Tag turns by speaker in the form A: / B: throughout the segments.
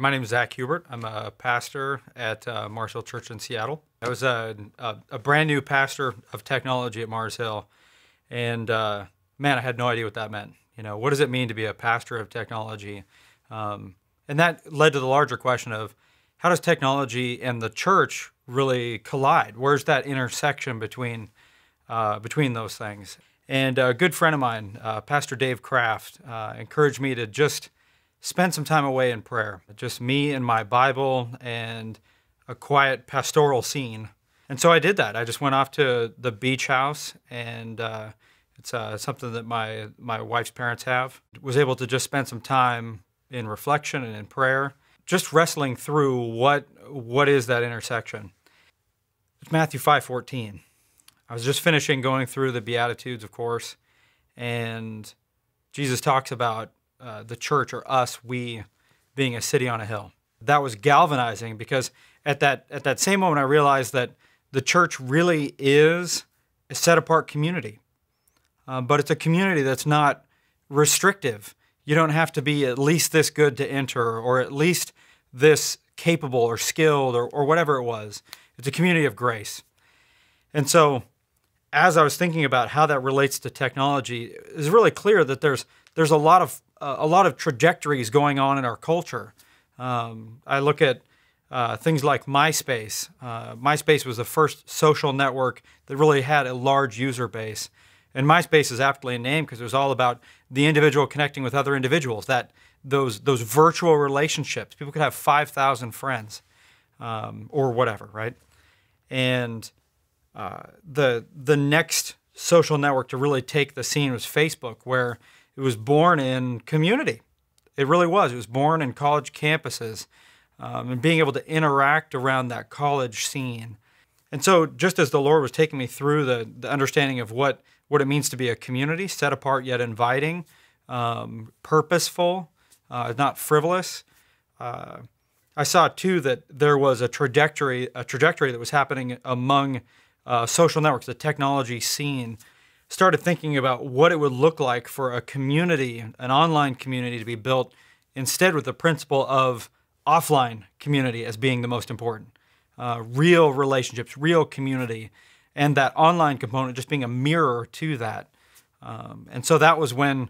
A: My name is Zack Hubert. I'm a pastor at Mars Hill Church in Seattle. I was a brand new pastor of technology at Mars Hill, and man, I had no idea what that meant. What does it mean to be a pastor of technology? And that led to the larger question of how does technology and the church really collide? Where's that intersection between those things? And a good friend of mine, Pastor Dave Kraft, encouraged me to just spend some time away in prayer. Just me and my Bible and a quiet pastoral scene. And so I did that. I just went off to the beach house, and it's something that my wife's parents have. Was able to just spend some time in reflection and in prayer, just wrestling through what is that intersection. It's Matthew 5:14. I was just finishing going through the Beatitudes, of course, and Jesus talks about the church, or us, we, being a city on a hill. That was galvanizing because at that same moment I realized that the church really is a set-apart community. But it's a community that's not restrictive. You don't have to be at least this good to enter, or at least this capable or skilled, or whatever it was. It's a community of grace. And so as I was thinking about how that relates to technology, it's really clear that there's a lot of trajectories going on in our culture. I look at things like MySpace. MySpace was the first social network that really had a large user base. And MySpace is aptly named because it was all about the individual connecting with other individuals, those virtual relationships. People could have 5,000 friends or whatever, right? And the next social network to really take the scene was Facebook, where it was born in community. It really was. It was born in college campuses and being able to interact around that college scene. And so just as the Lord was taking me through the understanding of what it means to be a community, set apart yet inviting, purposeful, not frivolous, I saw too that there was a trajectory that was happening among social networks, the technology scene. Started thinking about what it would look like for a community, an online community, to be built instead with the principle of offline community as being the most important. Real relationships, real community, and that online component just being a mirror to that. And so that was when,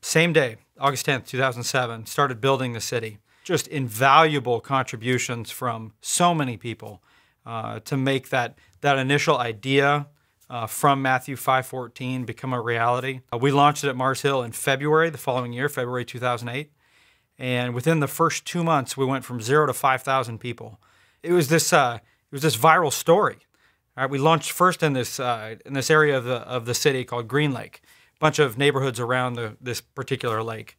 A: same day, August 10th, 2007, started building the city. Just invaluable contributions from so many people to make that initial idea from Matthew 5:14 become a reality. We launched it at Mars Hill in February the following year, February 2008. And within the first 2 months, we went from 0 to 5,000 people. It was this viral story. All right, we launched first in this area of the city called Green Lake, a bunch of neighborhoods around this particular lake.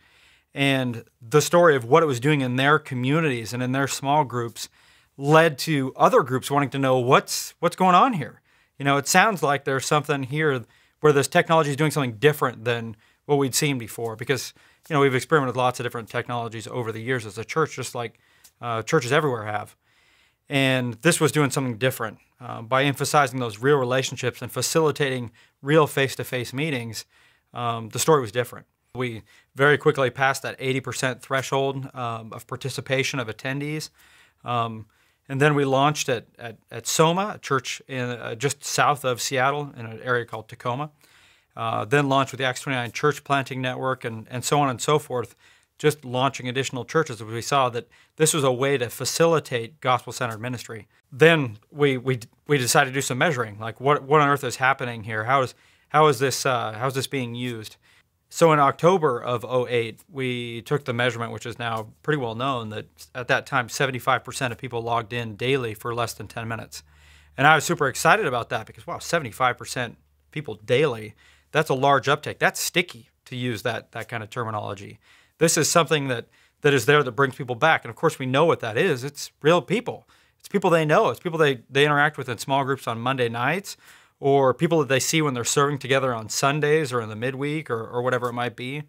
A: And the story of what it was doing in their communities and in their small groups led to other groups wanting to know what's going on here. It sounds like there's something here where this technology is doing something different than what we'd seen before, because we've experimented with lots of different technologies over the years as a church, just like churches everywhere have. And this was doing something different by emphasizing those real relationships and facilitating real face-to-face meetings. The story was different. We very quickly passed that 80% threshold of participation of attendees. And then we launched at Soma, a church just south of Seattle in an area called Tacoma. Then launched with the Acts 29 Church Planting Network and so on and so forth, just launching additional churches. We saw that this was a way to facilitate gospel-centered ministry. Then we decided to do some measuring, like what on earth is happening here? How is this being used? So in October of 2008, we took the measurement, which is now pretty well known, that at that time 75% of people logged in daily for less than 10 minutes. And I was super excited about that because, wow, 75% people daily, that's a large uptake. That's sticky, to use that kind of terminology. This is something that is there that brings people back. And of course we know what that is. It's real people. It's people they know. It's people they interact with in small groups on Monday nights, or people that they see when they're serving together on Sundays or in the midweek or whatever it might be.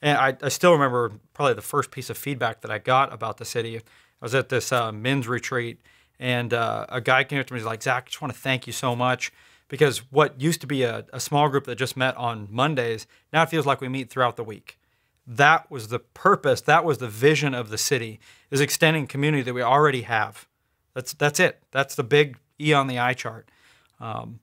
A: And I still remember probably the first piece of feedback that I got about the city. I was at this men's retreat, and a guy came up to me and was like, "Zach, I just want to thank you so much, because what used to be a small group that just met on Mondays, now it feels like we meet throughout the week. that was the purpose, that was the vision of the city, is extending community that we already have. That's it. That's the big E on the eye chart. Of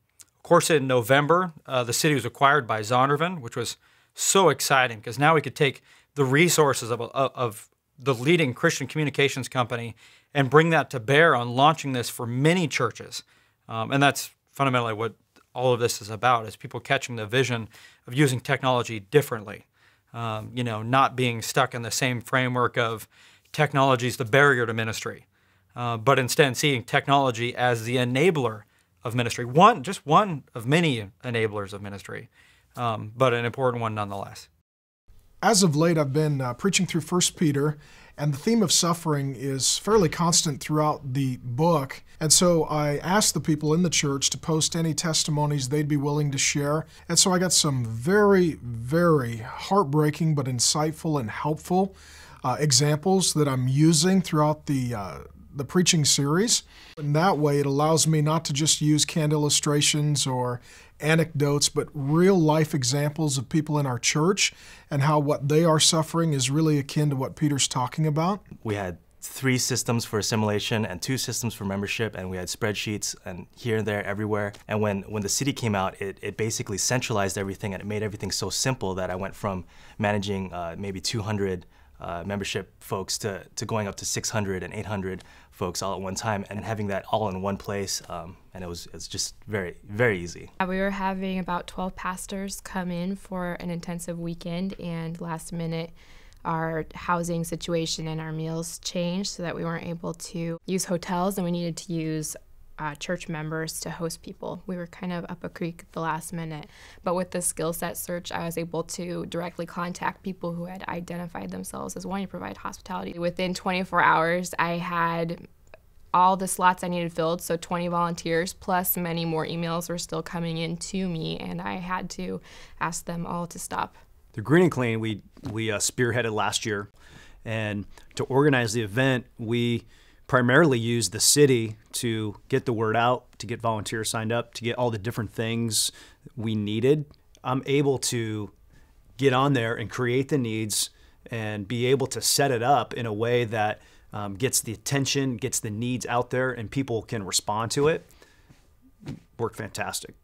A: course, in November, the city was acquired by Zondervan, which was so exciting because now we could take the resources of the leading Christian communications company and bring that to bear on launching this for many churches. And that's fundamentally what all of this is about, is people catching the vision of using technology differently. Not being stuck in the same framework of technology is the barrier to ministry, but instead seeing technology as the enabler of ministry. Just one of many enablers of ministry, but an important one nonetheless.
B: As of late, I've been preaching through 1 Peter, and the theme of suffering is fairly constant throughout the book. And so I asked the people in the church to post any testimonies they'd be willing to share. And so I got some very, very heartbreaking but insightful and helpful examples that I'm using throughout the preaching series. In that way, it allows me not to just use canned illustrations or anecdotes, but real life examples of people in our church and how what they are suffering is really akin to what Peter's talking about.
C: We had 3 systems for assimilation and 2 systems for membership, and we had spreadsheets and here and there everywhere. And when the city came out, it basically centralized everything, and it made everything so simple that I went from managing maybe 200 membership folks to going up to 600 and 800 folks all at one time, and having that all in one place, and it's just very, very easy.
D: We were having about 12 pastors come in for an intensive weekend, and last minute our housing situation and our meals changed so that we weren't able to use hotels, and we needed to use church members to host people. We were kind of up a creek at the last minute, but with the skill set search, I was able to directly contact people who had identified themselves as wanting to provide hospitality. Within 24 hours, I had all the slots I needed filled, so 20 volunteers, plus many more emails were still coming in to me, and I had to ask them all to stop.
E: The Green and Clean we spearheaded last year, and to organize the event, we primarily used the city to get the word out, to get volunteers signed up, to get all the different things we needed. I'm able to get on there and create the needs and be able to set it up in a way that gets the attention, gets the needs out there, and people can respond to it. Worked fantastic.